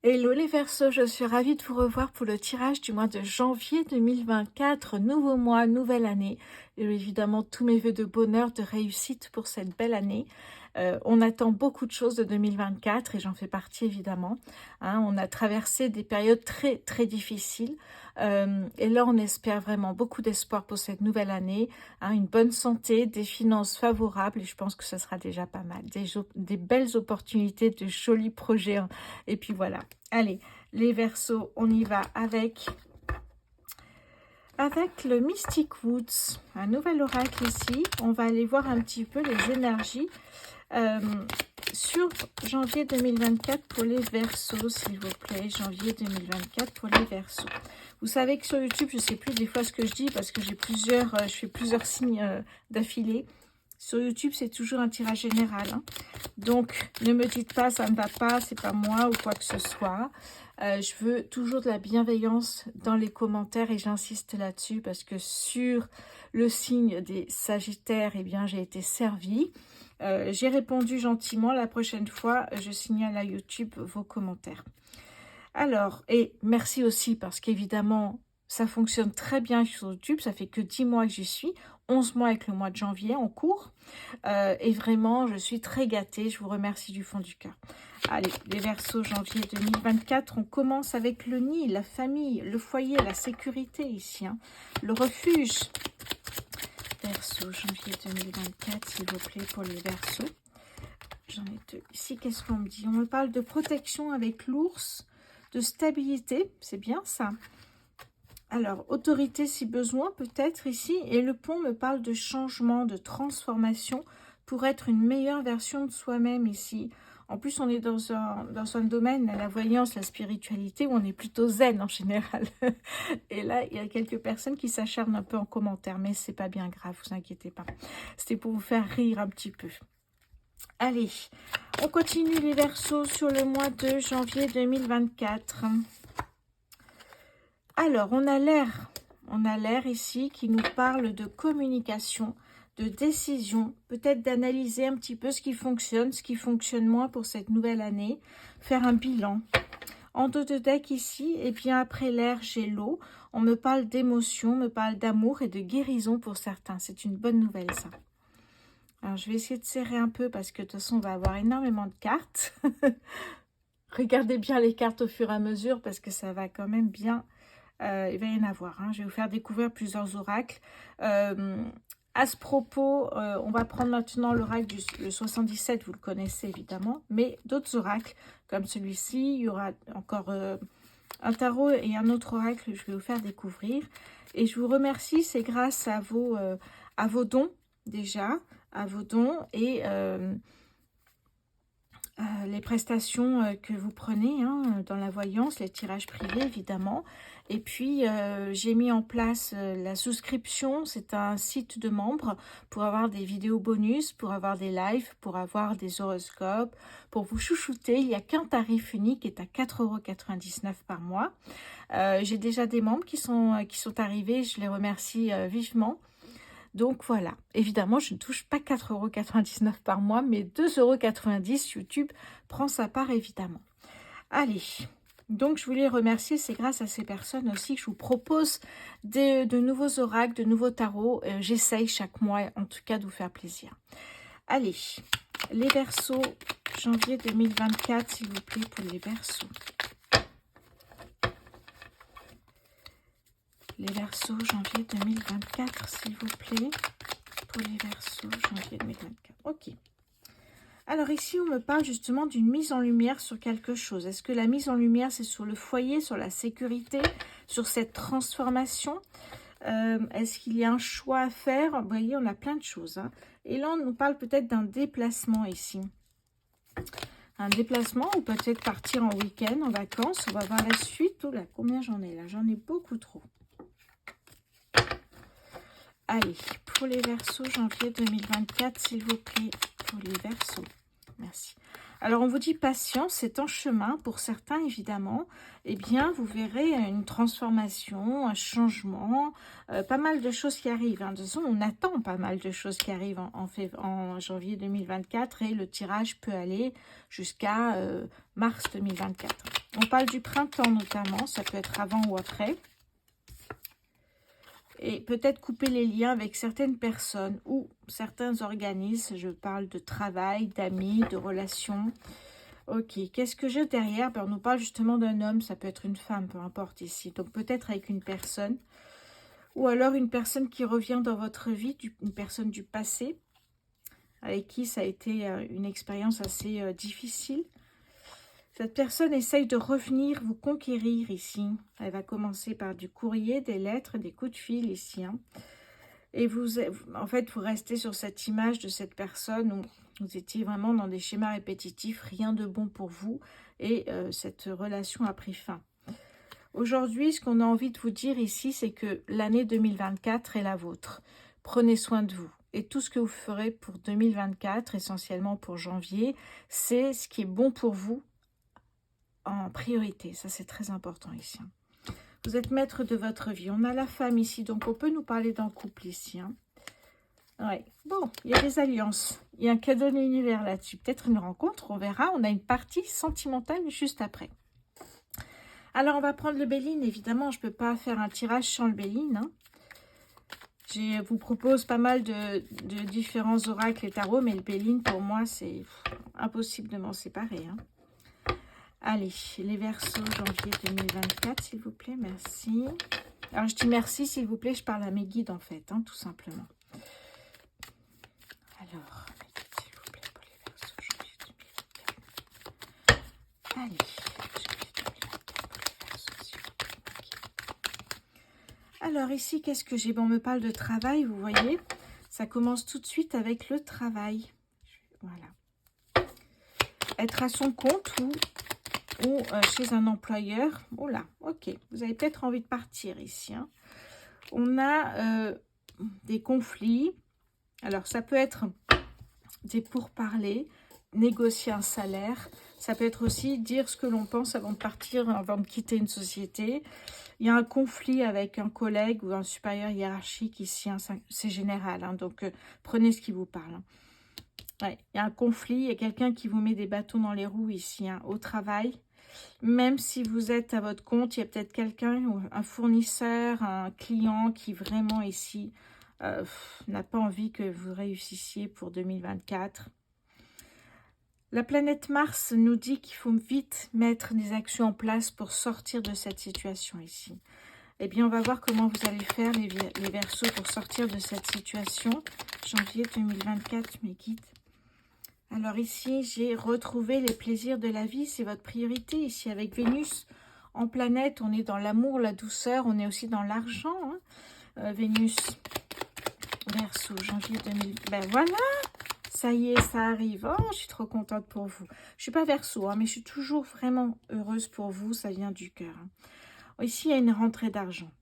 Hello les Verseaux, je suis ravie de vous revoir pour le tirage du mois de janvier 2024, nouveau mois, nouvelle année. Et évidemment, tous mes vœux de bonheur, de réussite pour cette belle année. On attend beaucoup de choses de 2024 et j'en fais partie évidemment. Hein, on a traversé des périodes très très difficiles et là on espère vraiment beaucoup d'espoir pour cette nouvelle année. Hein, une bonne santé, des finances favorables et je pense que ce sera déjà pas mal. Des belles opportunités, de jolis projets. Hein. Et puis voilà. Allez, les Verseaux, on y va avec le Mystic Woods, un nouvel oracle ici. On va aller voir un petit peu les énergies euh, sur janvier 2024 pour les Verseaux, s'il vous plaît. Janvier 2024 pour les Verseaux. Vous savez que sur YouTube, je ne sais plus des fois ce que je dis parce que j'ai je fais plusieurs signes d'affilée. Sur YouTube, c'est toujours un tirage général. Hein. Donc, ne me dites pas, ça ne va pas, c'est pas moi ou quoi que ce soit. Je veux toujours de la bienveillance dans les commentaires et j'insiste là-dessus parce que sur le signe des Sagittaires, eh bien, j'ai été servie. J'ai répondu gentiment. La prochaine fois, je signale à YouTube vos commentaires. Alors, et merci aussi parce qu'évidemment, ça fonctionne très bien sur YouTube. Ça fait que 10 mois que j'y suis, 11 mois avec le mois de janvier en cours. Et vraiment, je suis très gâtée. Je vous remercie du fond du cœur. Allez, les Verseaux, janvier 2024. On commence avec le nid, la famille, le foyer, la sécurité ici. Hein, le refuge. Verseaux, janvier 2024, s'il vous plaît, pour les Verseaux. J'en ai deux. Ici, qu'est-ce qu'on me dit? On me parle de protection avec l'ours, de stabilité. C'est bien ça. Alors, autorité si besoin, peut-être ici. Et le pont me parle de changement, de transformation pour être une meilleure version de soi-même ici. En plus, on est dans un domaine, la voyance, la spiritualité, où on est plutôt zen en général. Et là, il y a quelques personnes qui s'acharnent un peu en commentaire, mais c'est pas bien grave, vous inquiétez pas. C'était pour vous faire rire un petit peu. Allez, on continue les Verseaux sur le mois de janvier 2024. Alors, on a l'air ici qui nous parle de communication, de décision, peut-être d'analyser un petit peu ce qui fonctionne moins pour cette nouvelle année, faire un bilan. En dos de deck ici, et bien après l'air, j'ai l'eau. On me parle d'émotion, on me parle d'amour et de guérison pour certains. C'est une bonne nouvelle ça. Alors, je vais essayer de serrer un peu parce que de toute façon, on va avoir énormément de cartes. Regardez bien les cartes au fur et à mesure parce que ça va quand même bien... il va y en avoir. Hein. Je vais vous faire découvrir plusieurs oracles. À ce propos, on va prendre maintenant l'oracle du 77, vous le connaissez évidemment, mais d'autres oracles comme celui-ci, il y aura encore un tarot et un autre oracle que je vais vous faire découvrir. Et je vous remercie, c'est grâce à vos dons déjà, à vos dons et les prestations que vous prenez hein, dans la voyance, les tirages privés évidemment. Et puis j'ai mis en place la souscription, c'est un site de membres pour avoir des vidéos bonus, pour avoir des lives, pour avoir des horoscopes, pour vous chouchouter. Il n'y a qu'un tarif unique qui est à 4,99 € par mois. J'ai déjà des membres qui sont arrivés, je les remercie vivement. Donc voilà, évidemment, je ne touche pas 4,99 € par mois, mais 2,90 €. YouTube prend sa part, évidemment. Allez, donc je voulais remercier, c'est grâce à ces personnes aussi que je vous propose de nouveaux oracles, de nouveaux tarots. J'essaye chaque mois, en tout cas, de vous faire plaisir. Allez, les Verseaux, janvier 2024, s'il vous plaît, pour les Verseaux. Les Verseaux, janvier 2024, s'il vous plaît. Pour les Verseaux, janvier 2024. Ok. Alors ici, on me parle justement d'une mise en lumière sur quelque chose. Est-ce que la mise en lumière, c'est sur le foyer, sur la sécurité, sur cette transformation? Est-ce qu'il y a un choix à faire? Vous voyez, on a plein de choses. Hein. Et là, on nous parle peut-être d'un déplacement ici. Un déplacement ou peut-être partir en week-end, en vacances. On va voir la suite. Oh là, combien j'en ai là? J'en ai beaucoup trop. Allez, pour les Verseaux, janvier 2024, s'il vous plaît, pour les Verseaux. Merci. Alors, on vous dit patience, c'est en chemin. Pour certains, évidemment, eh bien, vous verrez une transformation, un changement, pas mal de choses qui arrivent. Hein. De toute façon, on attend pas mal de choses qui arrivent en janvier 2024 et le tirage peut aller jusqu'à mars 2024. On parle du printemps notamment, ça peut être avant ou après. Et peut-être couper les liens avec certaines personnes ou certains organismes. Je parle de travail, d'amis, de relations. Ok, qu'est-ce que j'ai derrière? On nous parle justement d'un homme, ça peut être une femme, peu importe ici. Donc peut-être avec une personne. Ou alors une personne qui revient dans votre vie, une personne du passé, avec qui ça a été une expérience assez difficile. Cette personne essaye de revenir vous conquérir ici. Elle va commencer par du courrier, des lettres, des coups de fil ici. Et en fait, vous restez sur cette image de cette personne où vous étiez vraiment dans des schémas répétitifs, rien de bon pour vous. Et cette relation a pris fin. Aujourd'hui, ce qu'on a envie de vous dire ici, c'est que l'année 2024 est la vôtre. Prenez soin de vous. Et tout ce que vous ferez pour 2024, essentiellement pour janvier, c'est ce qui est bon pour vous en priorité. Ça, c'est très important ici. Vous êtes maître de votre vie. On a la femme ici, donc on peut nous parler d'un couple ici. Ouais. Bon, il y a des alliances. Il y a un cadeau de l'univers là-dessus. Peut-être une rencontre, on verra. On a une partie sentimentale juste après. Alors, on va prendre le Béline. Évidemment, je ne peux pas faire un tirage sans le Béline. Je vous propose pas mal de différents oracles et tarots, mais le Béline, pour moi, c'est impossible de m'en séparer. Allez, les Verseaux, janvier 2024, s'il vous plaît, merci. Alors, je dis merci, s'il vous plaît, je parle à mes guides, en fait, tout simplement. Alors, mes guides, s'il vous plaît, pour les Verseaux, janvier 2024. Allez, janvier 2024, pour les Verseaux, s'il vous plaît. Alors, ici, qu'est-ce que j'ai? Bon, on me parle de travail, vous voyez. Ça commence tout de suite avec le travail. Voilà. Être à son compte ou chez un employeur. Oh là, ok. Vous avez peut-être envie de partir ici. On a des conflits. Alors, ça peut être des pourparlers, négocier un salaire. Ça peut être aussi dire ce que l'on pense avant de partir, avant de quitter une société. Il y a un conflit avec un collègue ou un supérieur hiérarchique ici. C'est général, donc prenez ce qui vous parle. Ouais, il y a un conflit, il y a quelqu'un qui vous met des bâtons dans les roues ici, au travail. Même si vous êtes à votre compte, il y a peut-être quelqu'un, un fournisseur, un client qui vraiment ici n'a pas envie que vous réussissiez pour 2024. La planète Mars nous dit qu'il faut vite mettre des actions en place pour sortir de cette situation ici. Eh bien, on va voir comment vous allez faire les Verseaux pour sortir de cette situation. Janvier 2024, mes guides. Alors ici, j'ai retrouvé les plaisirs de la vie. C'est votre priorité ici avec Vénus en planète. On est dans l'amour, la douceur. On est aussi dans l'argent. Vénus, Verseau, janvier 2000. Ben voilà, ça y est, ça arrive. Oh, je suis trop contente pour vous. Je ne suis pas Verseau, mais je suis toujours vraiment heureuse pour vous. Ça vient du cœur. Ici, il y a une rentrée d'argent.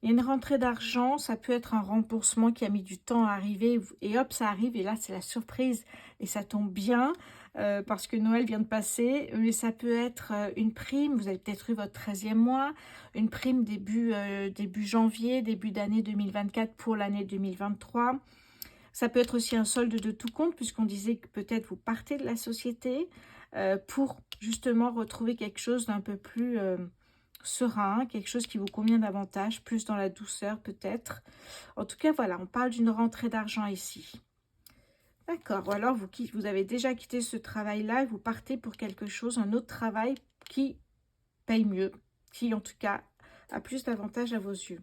Il y a une rentrée d'argent, ça peut être un remboursement qui a mis du temps à arriver et hop, ça arrive et là, c'est la surprise et ça tombe bien parce que Noël vient de passer. Mais ça peut être une prime, vous avez peut-être eu votre 13e mois, une prime début janvier, début d'année 2024 pour l'année 2023. Ça peut être aussi un solde de tout compte puisqu'on disait que peut-être vous partez de la société pour justement retrouver quelque chose d'un peu plus... serein, quelque chose qui vous convient davantage, plus dans la douceur peut-être. En tout cas, voilà, on parle d'une rentrée d'argent ici. D'accord, ou alors vous avez déjà quitté ce travail-là et vous partez pour quelque chose, un autre travail qui paye mieux, qui en tout cas a plus d'avantages à vos yeux.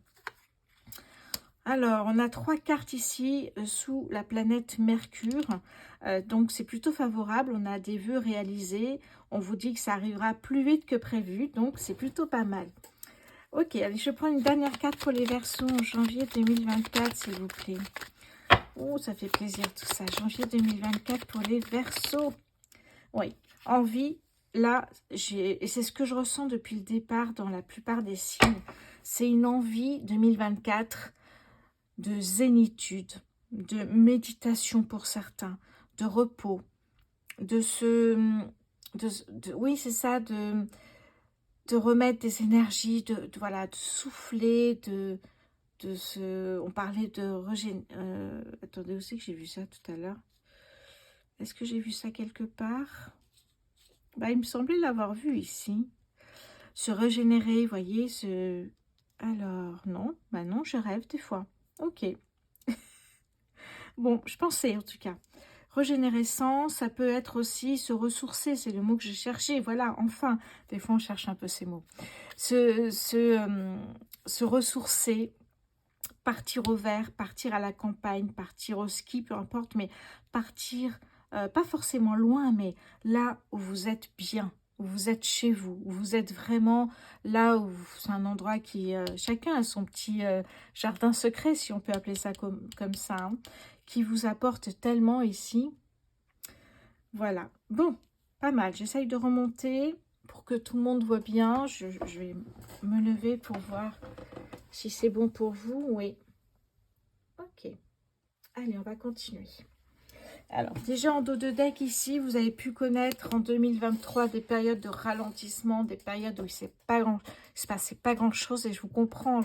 Alors, on a 3 cartes ici sous la planète Mercure. Donc, c'est plutôt favorable. On a des vœux réalisés. On vous dit que ça arrivera plus vite que prévu. Donc, c'est plutôt pas mal. Ok, allez, je prends une dernière carte pour les Verseaux en janvier 2024, s'il vous plaît. Oh, ça fait plaisir tout ça. Janvier 2024 pour les Verseaux. Oui, envie, là, et c'est ce que je ressens depuis le départ dans la plupart des signes. C'est une envie 2024 de zénitude, de méditation pour certains, de repos, oui, c'est ça, de remettre des énergies, voilà, de souffler, on parlait de attendez, où c'est que j'ai vu ça tout à l'heure? Est-ce que j'ai vu ça quelque part? Bah, il me semblait l'avoir vu ici. Se régénérer, vous voyez, Alors, non, bah non, je rêve des fois. Ok. Bon, je pensais en tout cas. Régénérescence, ça peut être aussi se ressourcer, c'est le mot que je cherchais. Voilà, enfin, des fois on cherche un peu ces mots. Se ressourcer, partir au vert, partir à la campagne, partir au ski, peu importe, mais partir, pas forcément loin, mais là où vous êtes bien, où vous êtes chez vous, où vous êtes vraiment là où c'est un endroit qui, chacun a son petit jardin secret, si on peut appeler ça comme ça, hein, qui vous apporte tellement ici. Voilà, bon, pas mal, j'essaye de remonter pour que tout le monde voit bien. Je vais me lever pour voir si c'est bon pour vous. Oui. Ok, allez, on va continuer. Alors, déjà en dos de deck ici, vous avez pu connaître en 2023 des périodes de ralentissement, des périodes où il ne se passait pas grand-chose, et je vous comprends,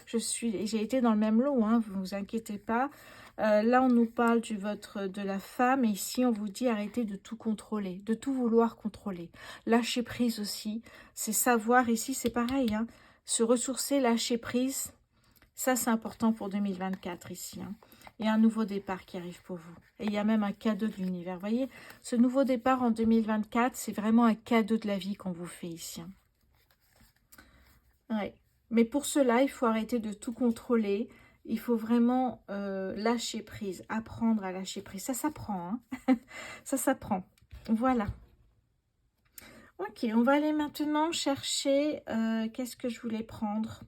j'ai été dans le même lot, hein, vous vous inquiétez pas. Là, on nous parle de la femme, et ici, on vous dit arrêtez de tout contrôler, de tout vouloir contrôler. Lâcher prise aussi, c'est savoir, ici, c'est pareil, hein, se ressourcer, lâcher prise. Ça, c'est important pour 2024 ici. Hein. Il y a un nouveau départ qui arrive pour vous. Et il y a même un cadeau de l'univers. Vous voyez, ce nouveau départ en 2024, c'est vraiment un cadeau de la vie qu'on vous fait ici. Hein. Ouais. Mais pour cela, il faut arrêter de tout contrôler. Il faut vraiment lâcher prise, apprendre à lâcher prise. Ça s'apprend. Hein. Ça s'apprend. Voilà. Ok, on va aller maintenant chercher... qu'est-ce que je voulais prendre ?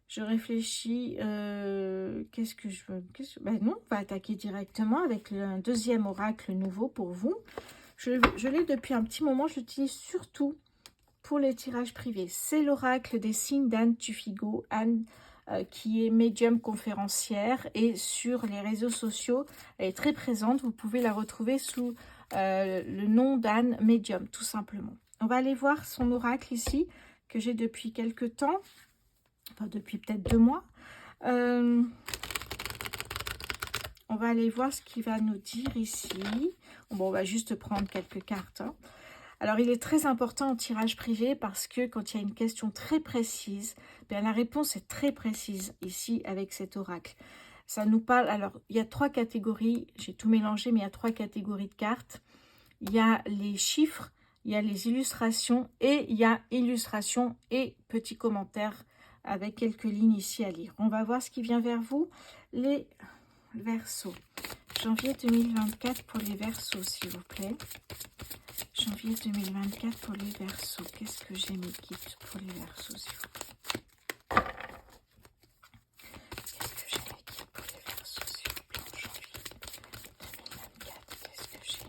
Je réfléchis, qu'est-ce que je veux ben non, on va attaquer directement avec un deuxième oracle nouveau pour vous. Je l'ai depuis un petit moment, je l'utilise surtout pour les tirages privés. C'est l'oracle des signes d'Anne Tufigo, Anne qui est médium conférencière et sur les réseaux sociaux, elle est très présente. Vous pouvez la retrouver sous le nom d'Anne Médium, tout simplement. On va aller voir son oracle ici, que j'ai depuis quelques temps. Enfin, depuis peut-être 2 mois. On va aller voir ce qu'il va nous dire ici. Bon, on va juste prendre quelques cartes. Hein. Alors, il est très important en tirage privé parce que quand il y a une question très précise, bien, la réponse est très précise ici avec cet oracle. Ça nous parle... Alors, il y a 3 catégories. J'ai tout mélangé, mais il y a 3 catégories de cartes. Il y a les chiffres, il y a les illustrations et il y a illustrations et petits commentaires avec quelques lignes ici à lire. On va voir ce qui vient vers vous, les Verseaux. Janvier 2024 pour les Verseaux, s'il vous plaît. Janvier 2024 pour les Verseaux. Qu'est-ce que j'ai mes guides pour les Verseaux, s'il vous plaît. Qu'est-ce que j'ai mes guides pour les Verseaux, s'il vous plaît, en janvier 2024. Qu'est-ce que j'ai?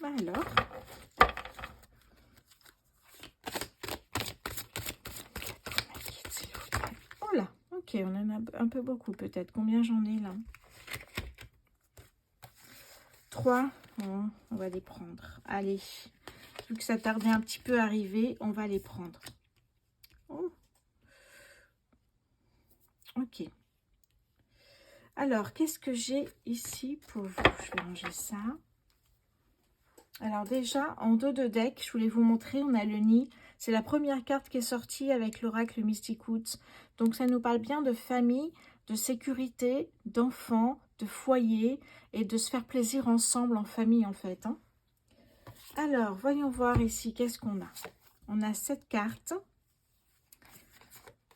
Alors... Ok, on en a un peu beaucoup peut-être. Combien j'en ai là? 3. Bon, on va les prendre. Allez, vu que ça tardait un petit peu à arriver, on va les prendre. Oh. Ok. Alors, qu'est-ce que j'ai ici pour vous? Je vais ranger ça. Alors déjà, en dos de deck, je voulais vous montrer, on a le nid. C'est la première carte qui est sortie avec l'oracle Mystic Woods. Donc ça nous parle bien de famille, de sécurité, d'enfants, de foyer et de se faire plaisir ensemble en famille en fait. Hein. Alors, voyons voir ici, qu'est-ce qu'on a? On a cette carte,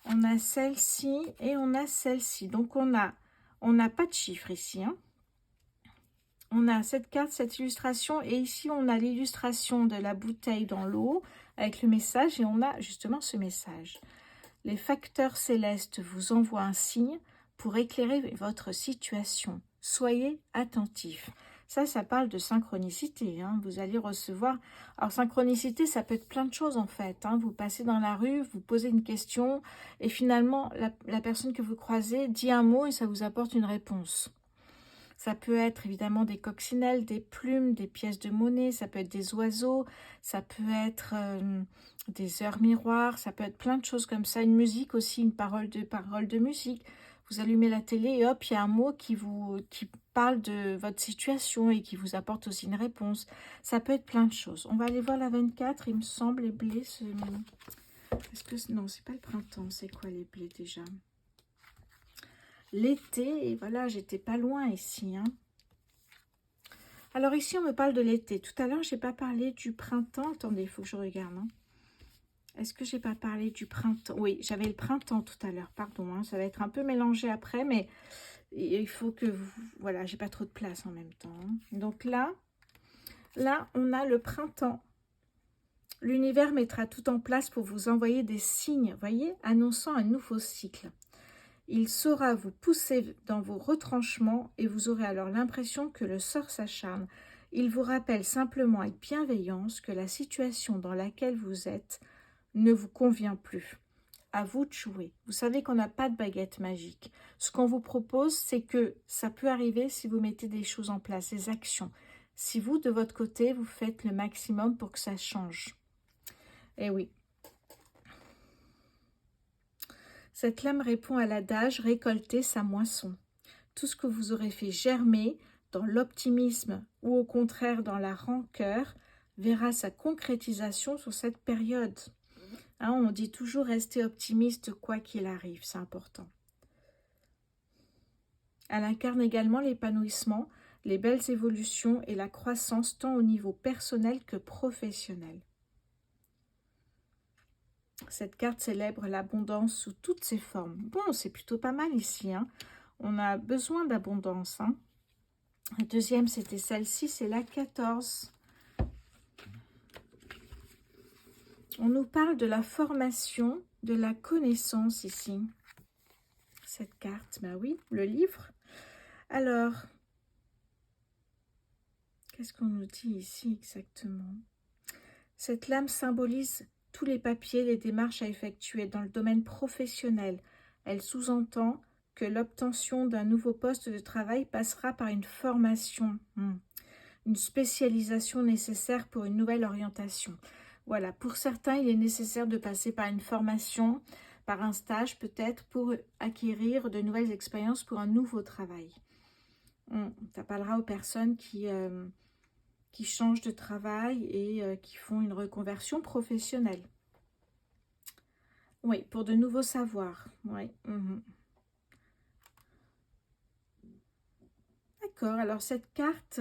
on a celle-ci et on a celle-ci. Donc on n'a pas de chiffre ici, hein. On a cette carte, cette illustration, et ici on a l'illustration de la bouteille dans l'eau avec le message, et on a justement ce message. Les facteurs célestes vous envoient un signe pour éclairer votre situation. Soyez attentifs. Ça parle de synchronicité. Hein. Vous allez recevoir... Alors, synchronicité, ça peut être plein de choses en fait. Hein. Vous passez dans la rue, vous posez une question, et finalement, la personne que vous croisez dit un mot et ça vous apporte une réponse. Ça peut être évidemment des coccinelles, des plumes, des pièces de monnaie, ça peut être des oiseaux, ça peut être des heures miroirs, ça peut être plein de choses comme ça. Une musique aussi, une parole de musique. Vous allumez la télé et hop, il y a un mot qui parle de votre situation et qui vous apporte aussi une réponse. Ça peut être plein de choses. On va aller voir la 24, il me semble, les blés. Est-ce que... Non, c'est pas le printemps. C'est quoi les blés déjà? L'été, et voilà, j'étais pas loin ici. Hein. Alors ici, on me parle de l'été. Tout à l'heure, j'ai pas parlé du printemps. Attendez, il faut que je regarde. Hein. Est-ce que j'ai pas parlé du printemps? Oui, j'avais le printemps tout à l'heure, pardon. Hein. Ça va être un peu mélangé après, mais il faut que vous... Voilà, j'ai pas trop de place en même temps. Hein. Donc là, on a le printemps. L'univers mettra tout en place pour vous envoyer des signes, voyez, annonçant un nouveau cycle. Il saura vous pousser dans vos retranchements et vous aurez alors l'impression que le sort s'acharne. Il vous rappelle simplement avec bienveillance que la situation dans laquelle vous êtes ne vous convient plus. À vous de jouer. Vous savez qu'on n'a pas de baguette magique. Ce qu'on vous propose, c'est que ça peut arriver si vous mettez des choses en place, des actions. Si vous, de votre côté, vous faites le maximum pour que ça change. Eh oui. Cette lame répond à l'adage « récolter sa moisson ». Tout ce que vous aurez fait germer dans l'optimisme ou au contraire dans la rancœur verra sa concrétisation sur cette période. Hein, on dit toujours rester optimiste quoi qu'il arrive, c'est important. Elle incarne également l'épanouissement, les belles évolutions et la croissance tant au niveau personnel que professionnel. Cette carte célèbre l'abondance sous toutes ses formes. Bon, c'est plutôt pas mal ici. Hein. On a besoin d'abondance. Hein. La deuxième, c'était celle-ci, c'est la 14. On nous parle de la formation, de la connaissance ici. Cette carte, ben oui, le livre. Alors, qu'est-ce qu'on nous dit ici exactement? Cette lame symbolise tous les papiers, les démarches à effectuer dans le domaine professionnel. Elle sous-entend que l'obtention d'un nouveau poste de travail passera par une formation, une spécialisation nécessaire pour une nouvelle orientation. Voilà, pour certains, il est nécessaire de passer par une formation, par un stage peut-être, pour acquérir de nouvelles expériences pour un nouveau travail. Ça parlera aux personnes qui changent de travail et qui font une reconversion professionnelle. Oui, pour de nouveaux savoirs. Oui. D'accord, alors cette carte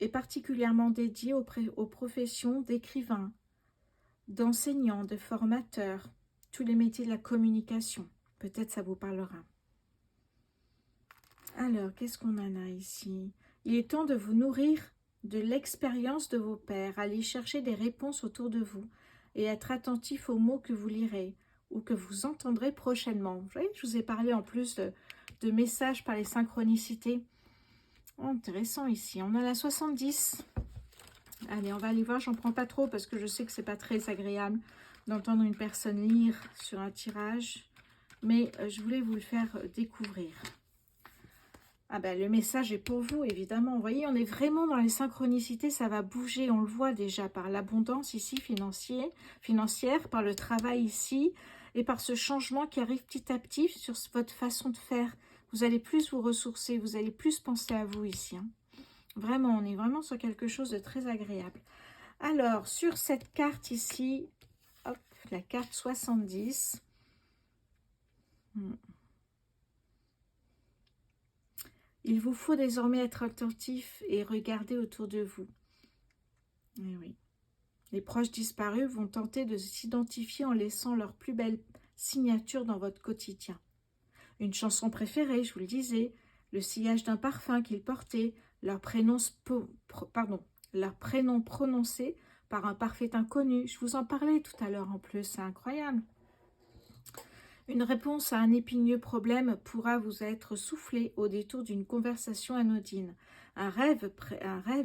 est particulièrement dédiée aux professions d'écrivains, d'enseignants, de formateurs, tous les métiers de la communication. Peut-être ça vous parlera. Alors, qu'est-ce qu'on en a ici? Il est temps de vous nourrir de l'expérience de vos pairs, aller chercher des réponses autour de vous et être attentif aux mots que vous lirez ou que vous entendrez prochainement. Vous voyez, je vous ai parlé en plus de messages par les synchronicités. Oh, intéressant ici. On a la 70. Allez, on va aller voir. J'en prends pas trop parce que je sais que c'est pas très agréable d'entendre une personne lire sur un tirage. Mais je voulais vous le faire découvrir. Ah ben, le message est pour vous, évidemment. Vous voyez, on est vraiment dans les synchronicités, ça va bouger. On le voit déjà par l'abondance ici financière, par le travail ici, et par ce changement qui arrive petit à petit sur votre façon de faire. Vous allez plus vous ressourcer, vous allez plus penser à vous ici. Hein. Vraiment, on est vraiment sur quelque chose de très agréable. Alors, sur cette carte ici, hop, la carte 70. Il vous faut désormais être attentif et regarder autour de vous. Et oui. Les proches disparus vont tenter de s'identifier en laissant leur plus belle signature dans votre quotidien. Une chanson préférée, je vous le disais, le sillage d'un parfum qu'ils portaient, leur prénom prononcé par un parfait inconnu. Je vous en parlais tout à l'heure en plus, c'est incroyable. Une réponse à un épineux problème pourra vous être soufflée au détour d'une conversation anodine. Un rêve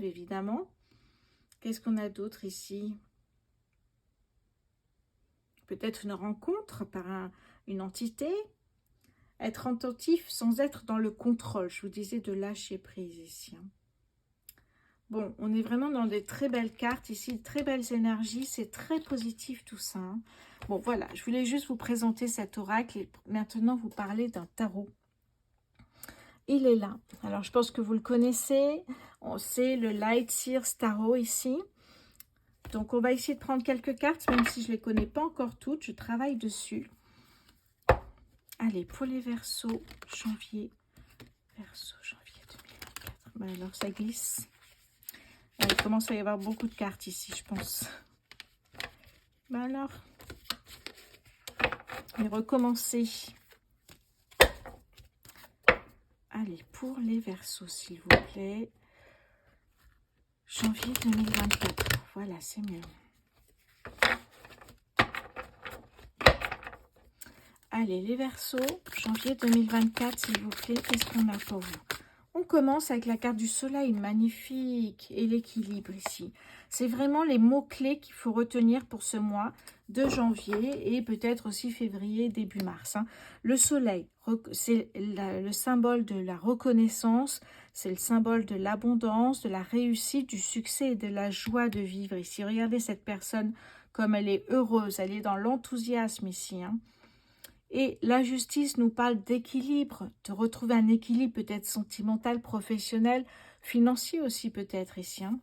évidemment. Qu'est-ce qu'on a d'autre ici? Peut-être une rencontre par une entité. Être attentif sans être dans le contrôle. Je vous disais de lâcher prise ici. Bon, on est vraiment dans des très belles cartes ici, très belles énergies, c'est très positif tout ça. Hein. Bon, voilà, je voulais juste vous présenter cet oracle et maintenant vous parler d'un tarot. Il est là. Alors, je pense que vous le connaissez. C'est le Light Seers Tarot ici. Donc, on va essayer de prendre quelques cartes, même si je ne les connais pas encore toutes. Je travaille dessus. Allez, pour les Verseaux, janvier 2024. Ben alors, ça glisse. Il commence à y avoir beaucoup de cartes ici, je pense. Ben alors, et recommencer. Allez, pour les Verseaux, s'il vous plaît. Janvier 2024. Voilà, c'est mieux. Allez, les Verseaux, janvier 2024, s'il vous plaît, qu'est-ce qu'on a pour vous? On commence avec la carte du soleil, magnifique, et l'équilibre ici. C'est vraiment les mots-clés qu'il faut retenir pour ce mois de janvier et peut-être aussi février, début mars. Hein. Le soleil, c'est le symbole de la reconnaissance, c'est le symbole de l'abondance, de la réussite, du succès et de la joie de vivre ici. Regardez cette personne comme elle est heureuse, elle est dans l'enthousiasme ici. Hein. Et la justice nous parle d'équilibre, de retrouver un équilibre peut-être sentimental, professionnel, financier aussi peut-être ici. Hein.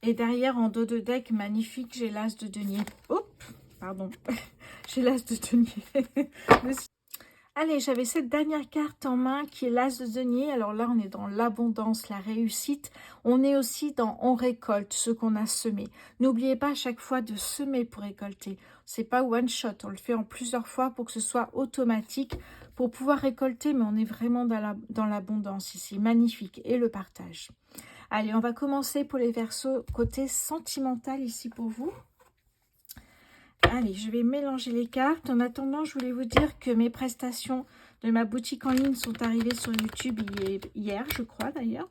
Et derrière, en dos de deck, magnifique, j'ai l'as de denier. Hop, pardon, j'ai l'as de denier. Allez, j'avais cette dernière carte en main qui est l'as de denier. Alors là, on est dans l'abondance, la réussite. On est aussi dans on récolte ce qu'on a semé. N'oubliez pas à chaque fois de semer pour récolter. C'est pas one shot, on le fait en plusieurs fois pour que ce soit automatique, pour pouvoir récolter, mais on est vraiment dans l'abondance ici. Magnifique. Et le partage. Allez, on va commencer pour les Verseaux côté sentimental ici pour vous. Allez, je vais mélanger les cartes. En attendant, je voulais vous dire que mes prestations de ma boutique en ligne sont arrivées sur YouTube hier, je crois d'ailleurs.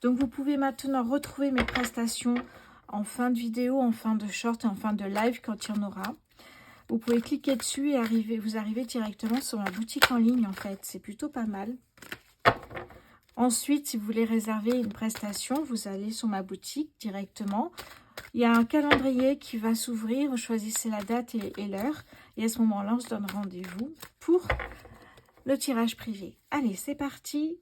Donc, vous pouvez maintenant retrouver mes prestations en fin de vidéo, en fin de short et en fin de live quand il y en aura. Vous pouvez cliquer dessus et vous arrivez directement sur ma boutique en ligne en fait. C'est plutôt pas mal. Ensuite, si vous voulez réserver une prestation, vous allez sur ma boutique directement. Il y a un calendrier qui va s'ouvrir, vous choisissez la date et l'heure. Et à ce moment-là, on se donne rendez-vous pour le tirage privé. Allez, c'est parti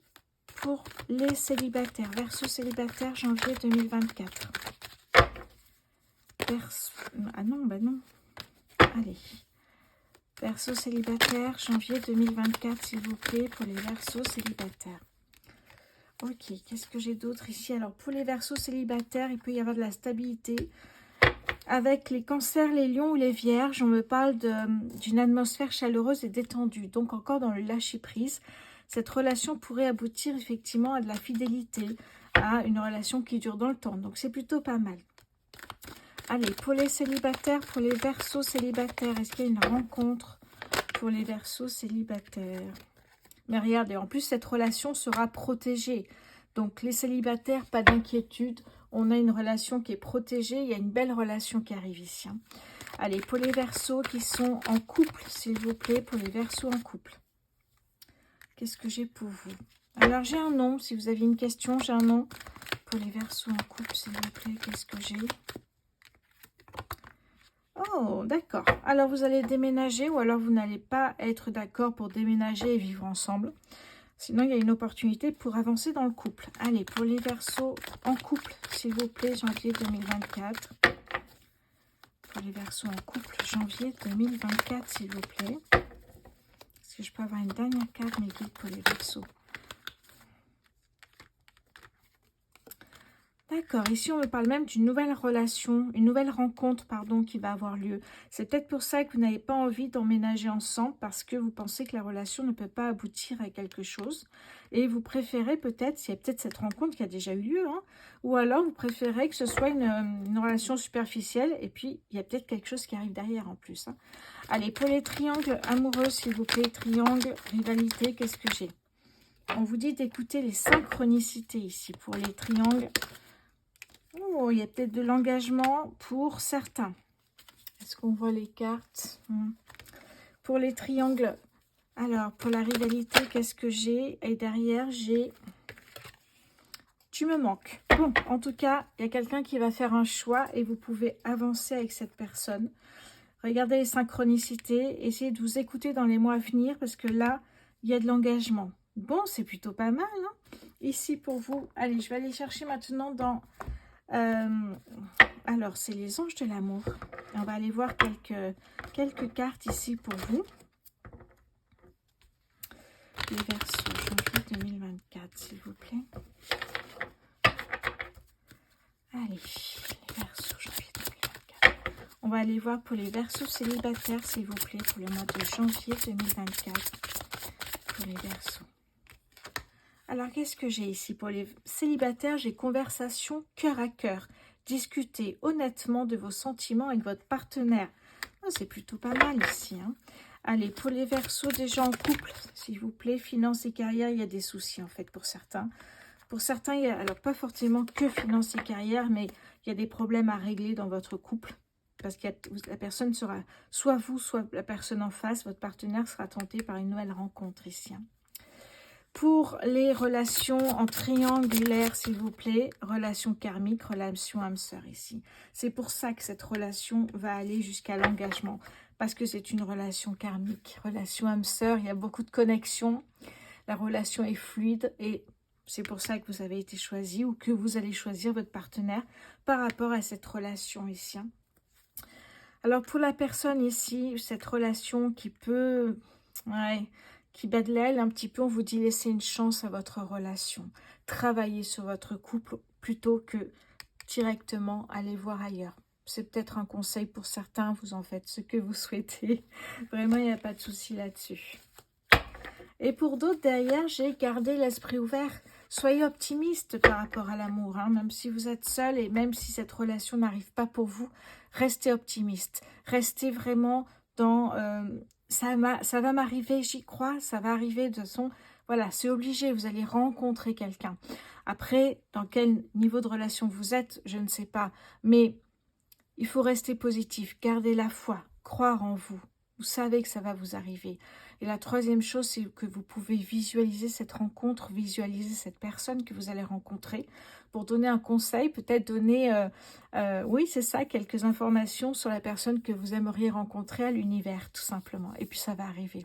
pour les célibataires. Verseau célibataire, janvier 2024. Ah non, bah non. Allez. Verseau célibataire, janvier 2024, s'il vous plaît, pour les Verseaux célibataires. Ok, qu'est-ce que j'ai d'autre ici? Alors, pour les Verseaux célibataires, il peut y avoir de la stabilité. Avec les cancers, les lions ou les vierges, on me parle d'une atmosphère chaleureuse et détendue. Donc, encore dans le lâcher-prise, cette relation pourrait aboutir effectivement à de la fidélité, à une relation qui dure dans le temps. Donc, c'est plutôt pas mal. Allez, pour les célibataires, pour les Verseaux célibataires, est-ce qu'il y a une rencontre pour les Verseaux célibataires? Mais regardez, en plus, cette relation sera protégée. Donc, les célibataires, pas d'inquiétude. On a une relation qui est protégée. Il y a une belle relation qui arrive ici. Hein. Allez, pour les Verseaux qui sont en couple, s'il vous plaît, pour les Verseaux en couple. Qu'est-ce que j'ai pour vous? Alors, j'ai un nom. Si vous avez une question, j'ai un nom. Pour les Verseaux en couple, s'il vous plaît, qu'est-ce que j'ai? Oh, d'accord. Alors, vous allez déménager ou alors vous n'allez pas être d'accord pour déménager et vivre ensemble. Sinon, il y a une opportunité pour avancer dans le couple. Allez, pour les Verseaux en couple, s'il vous plaît, janvier 2024. Pour les Verseaux en couple, janvier 2024, s'il vous plaît. Est-ce que je peux avoir une dernière carte, mes guides, pour les Verseaux? D'accord, ici on me parle même d'une nouvelle relation, une nouvelle rencontre, pardon, qui va avoir lieu. C'est peut-être pour ça que vous n'avez pas envie d'emménager ensemble, parce que vous pensez que la relation ne peut pas aboutir à quelque chose. Et vous préférez peut-être, s'il y a peut-être cette rencontre qui a déjà eu lieu, hein, ou alors vous préférez que ce soit une relation superficielle, et puis il y a peut-être quelque chose qui arrive derrière en plus. Hein. Allez, pour les triangles amoureux, s'il vous plaît, triangle, rivalité, qu'est-ce que j'ai? On vous dit d'écouter les synchronicités ici, pour les triangles. Oh, il y a peut-être de l'engagement pour certains. Est-ce qu'on voit les cartes? Pour les triangles, alors pour la rivalité, qu'est-ce que j'ai? Et derrière, j'ai tu me manques. Bon, en tout cas, il y a quelqu'un qui va faire un choix et vous pouvez avancer avec cette personne. Regardez les synchronicités, essayez de vous écouter dans les mois à venir parce que là, il y a de l'engagement. Bon, c'est plutôt pas mal, hein, ici pour vous. Allez, je vais aller chercher maintenant dans... alors, c'est les anges de l'amour. On va aller voir quelques cartes ici pour vous. Les Verseaux, janvier 2024, s'il vous plaît. Allez, les Verseaux, janvier 2024. On va aller voir pour les Verseaux célibataires, s'il vous plaît, pour le mois de janvier 2024. Pour les Verseaux. Alors, qu'est-ce que j'ai ici? Pour les célibataires, j'ai conversation cœur à cœur. Discutez honnêtement de vos sentiments avec votre partenaire. Oh, c'est plutôt pas mal ici, hein. Allez, pour les Verseaux déjà en couple, s'il vous plaît, finances et carrière, il y a des soucis en fait pour certains. Pour certains, il y a, alors pas forcément que finances et carrière, mais il y a des problèmes à régler dans votre couple. Parce que la personne sera, soit vous, soit la personne en face, votre partenaire sera tenté par une nouvelle rencontre ici, hein. Pour les relations en triangulaire, s'il vous plaît, relation karmique, relation âme sœur ici. C'est pour ça que cette relation va aller jusqu'à l'engagement. Parce que c'est une relation karmique, relation âme sœur, il y a beaucoup de connexions. La relation est fluide et c'est pour ça que vous avez été choisi ou que vous allez choisir votre partenaire par rapport à cette relation ici. Alors pour la personne ici, cette relation qui peut... Ouais, qui bat de l'aile un petit peu, on vous dit laissez une chance à votre relation. Travaillez sur votre couple plutôt que directement aller voir ailleurs. C'est peut-être un conseil pour certains, vous en faites ce que vous souhaitez. Vraiment, il n'y a pas de souci là-dessus. Et pour d'autres, derrière, j'ai gardé l'esprit ouvert. Soyez optimiste par rapport à l'amour, hein, même si vous êtes seul et même si cette relation n'arrive pas pour vous, restez optimiste. Restez vraiment dans... ça va m'arriver, j'y crois, ça va arriver de toute façon. Voilà, c'est obligé, vous allez rencontrer quelqu'un. Après, dans quel niveau de relation vous êtes, je ne sais pas. Mais il faut rester positif, garder la foi, croire en vous. Vous savez que ça va vous arriver. Et la troisième chose, c'est que vous pouvez visualiser cette rencontre, visualiser cette personne que vous allez rencontrer pour donner un conseil, peut-être donner, oui c'est ça, quelques informations sur la personne que vous aimeriez rencontrer à l'univers, tout simplement. Et puis ça va arriver.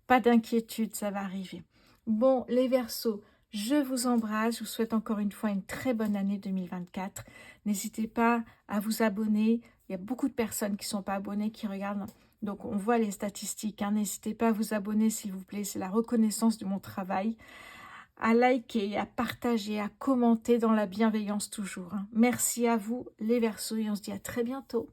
Pas d'inquiétude, ça va arriver. Bon, les Verseaux, je vous embrasse, je vous souhaite encore une fois une très bonne année 2024. N'hésitez pas à vous abonner. Il y a beaucoup de personnes qui ne sont pas abonnées, qui regardent. Donc, on voit les statistiques, hein. N'hésitez pas à vous abonner, s'il vous plaît. C'est la reconnaissance de mon travail. À liker, à partager, à commenter dans la bienveillance toujours, hein. Merci à vous, les Verseaux, et on se dit à très bientôt.